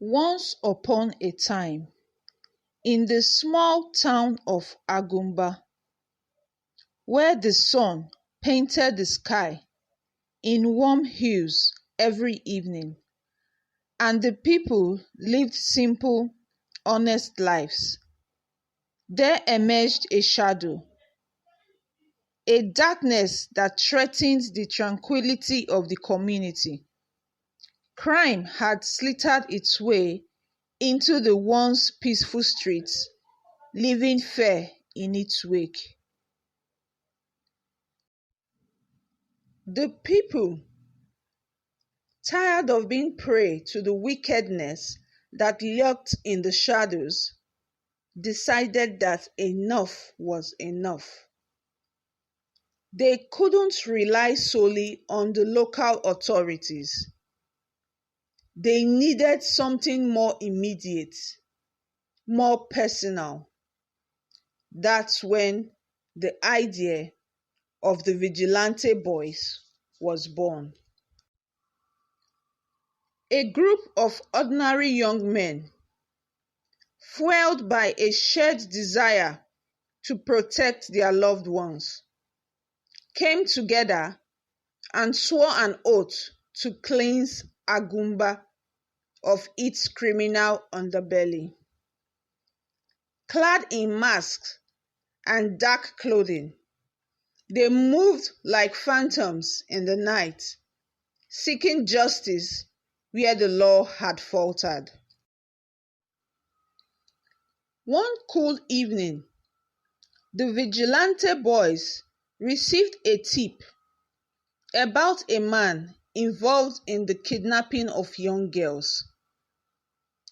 Once upon a time, in the small town of Agumba, where the sun painted the sky in warm hues every evening, and the people lived simple, honest lives, there emerged a shadow, a darkness that threatened the tranquility of the community. Crime had slithered its way into the once peaceful streets, leaving fear in its wake. The people, tired of being prey to the wickedness that lurked in the shadows, decided that enough was enough. They couldn't rely solely on the local authorities. They needed something more immediate, more personal. That's when the idea of the Vigilante Boys was born. A group of ordinary young men, fueled by a shared desire to protect their loved ones, came together and swore an oath to cleanse Agumba of its criminal underbelly. Clad in masks and dark clothing, they moved like phantoms in the night, seeking justice where the law had faltered. One cool evening, the Vigilante Boys received a tip about a man involved in the kidnapping of young girls.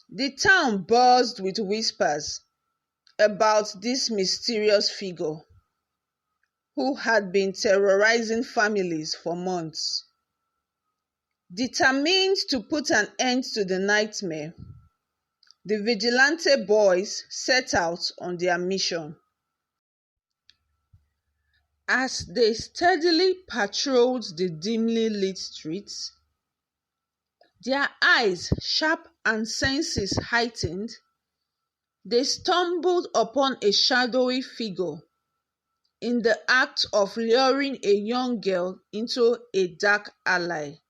The town buzzed with whispers about this mysterious figure who had been terrorizing families for months. Determined to put an end to the nightmare, the Vigilante Boys set out on their mission. As they steadily patrolled the dimly lit streets, their eyes sharp and senses heightened, they stumbled upon a shadowy figure in the act of luring a young girl into a dark alley.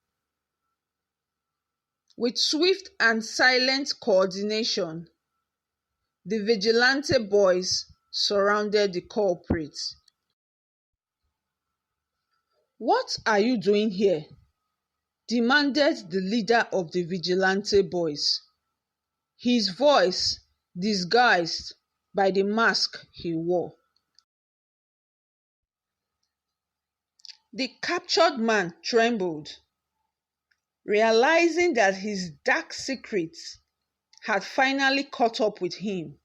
With swift and silent coordination, the Vigilante Boys surrounded the culprit. "What are you doing here?" demanded the leader of the Vigilante Boys, his voice disguised by the mask he wore. The captured man trembled, realizing that his dark secrets had finally caught up with him.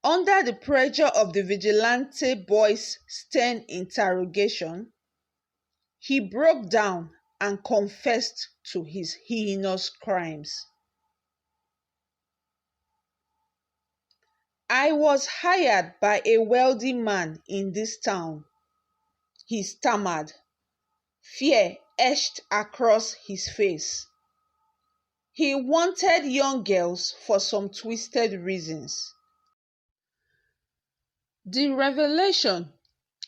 Under the pressure of the Vigilante Boys' stern interrogation, he broke down and confessed to his heinous crimes. "I was hired by a wealthy man in this town," he stammered, fear etched across his face. "He wanted young girls for some twisted reasons." The revelation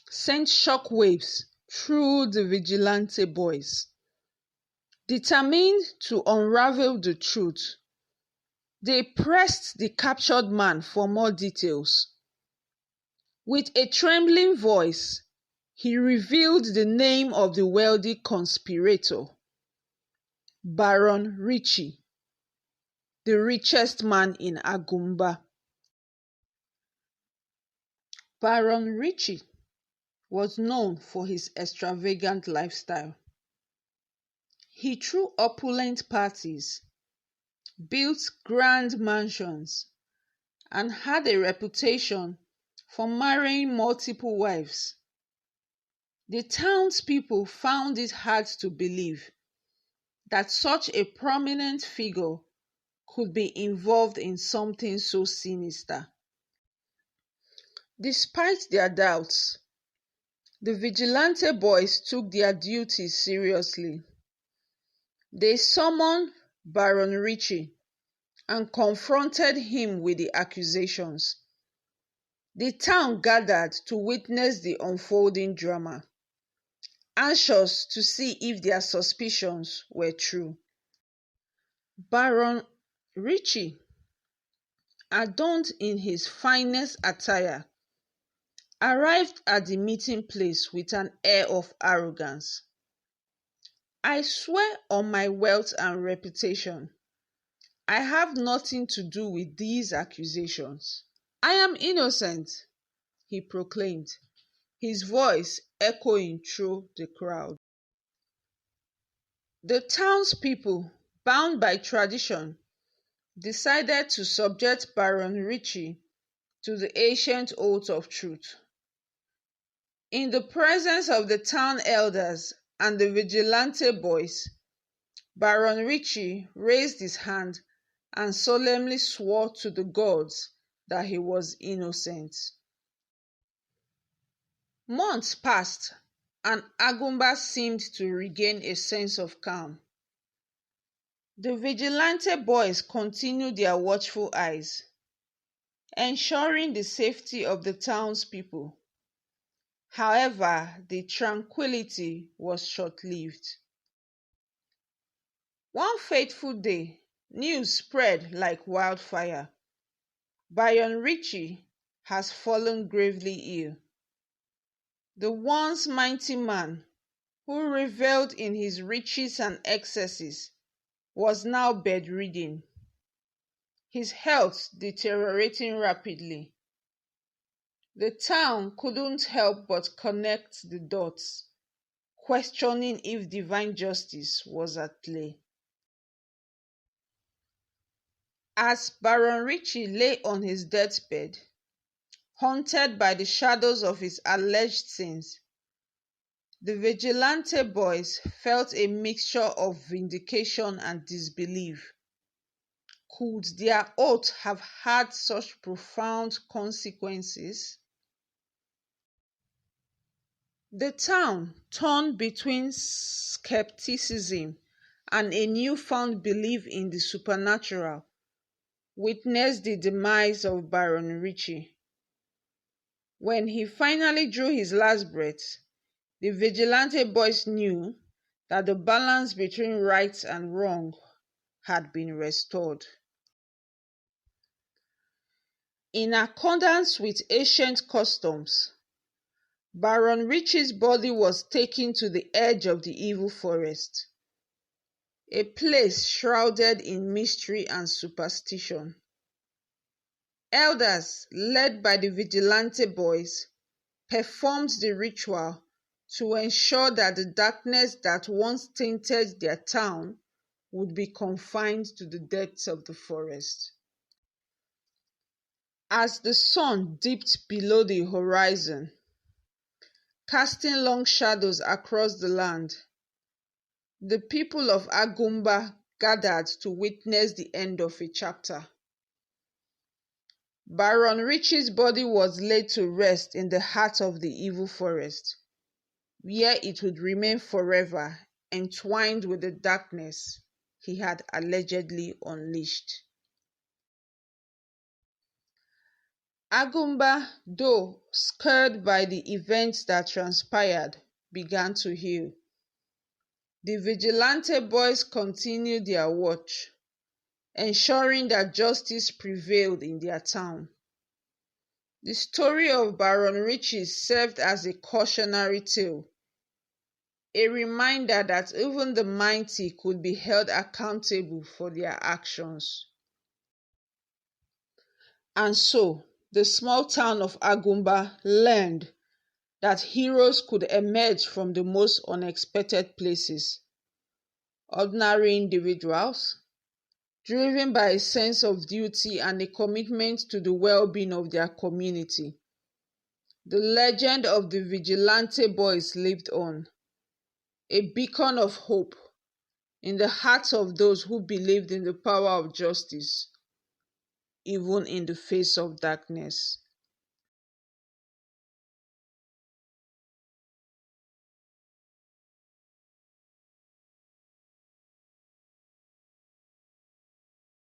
sent shockwaves through the Vigilante Boys. Determined to unravel the truth, they pressed the captured man for more details. With a trembling voice, he revealed the name of the wealthy conspirator, Baron Ritchie, the richest man in Agumba. Baron Ritchie was known for his extravagant lifestyle. He threw opulent parties, built grand mansions, and had a reputation for marrying multiple wives. The townspeople found it hard to believe that such a prominent figure could be involved in something so sinister. Despite their doubts, the Vigilante Boys took their duties seriously. They summoned Baron Ritchie, and confronted him with the accusations. The town gathered to witness the unfolding drama, anxious to see if their suspicions were true. Baron Ritchie, adorned in his finest attire, arrived at the meeting place with an air of arrogance. "I swear on my wealth and reputation, I have nothing to do with these accusations. I am innocent," he proclaimed, his voice echoing through the crowd. The townspeople, bound by tradition, decided to subject Baron Ritchie to the ancient oath of truth. In the presence of the town elders and the Vigilante Boys, Baron Ritchie raised his hand and solemnly swore to the gods that he was innocent. Months passed, and Agumba seemed to regain a sense of calm. The Vigilante Boys continued their watchful eyes, ensuring the safety of the townspeople. However, the tranquility was short-lived. One fateful day, news spread like wildfire. Baron Ritchie has fallen gravely ill. The once mighty man, who revelled in his riches and excesses, was now bedridden, his health deteriorating rapidly. The town couldn't help but connect the dots, questioning if divine justice was at play. As Baron Ritchie lay on his deathbed, haunted by the shadows of his alleged sins, the Vigilante Boys felt a mixture of vindication and disbelief. Could their oath have had such profound consequences? The town, torn between skepticism and a newfound belief in the supernatural, witnessed the demise of Baron Ritchie. When he finally drew his last breath, the Vigilante Boys knew that the balance between right and wrong had been restored. In accordance with ancient customs, Baron Ritchie's body was taken to the edge of the evil forest, a place shrouded in mystery and superstition. Elders, led by the Vigilante Boys, performed the ritual to ensure that the darkness that once tainted their town would be confined to the depths of the forest. As the sun dipped below the horizon, casting long shadows across the land, the people of Agumba gathered to witness the end of a chapter. Baron Ritchie's body was laid to rest in the heart of the evil forest, where it would remain forever entwined with the darkness he had allegedly unleashed. Agumba, though scared by the events that transpired, began to heal. The Vigilante Boys continued their watch, ensuring that justice prevailed in their town. The story of Baron Ritchie served as a cautionary tale, a reminder that even the mighty could be held accountable for their actions. And so, the small town of Agumba learned that heroes could emerge from the most unexpected places. Ordinary individuals, driven by a sense of duty and a commitment to the well-being of their community. The legend of the Vigilante Boys lived on, a beacon of hope in the hearts of those who believed in the power of justice, even in the face of darkness.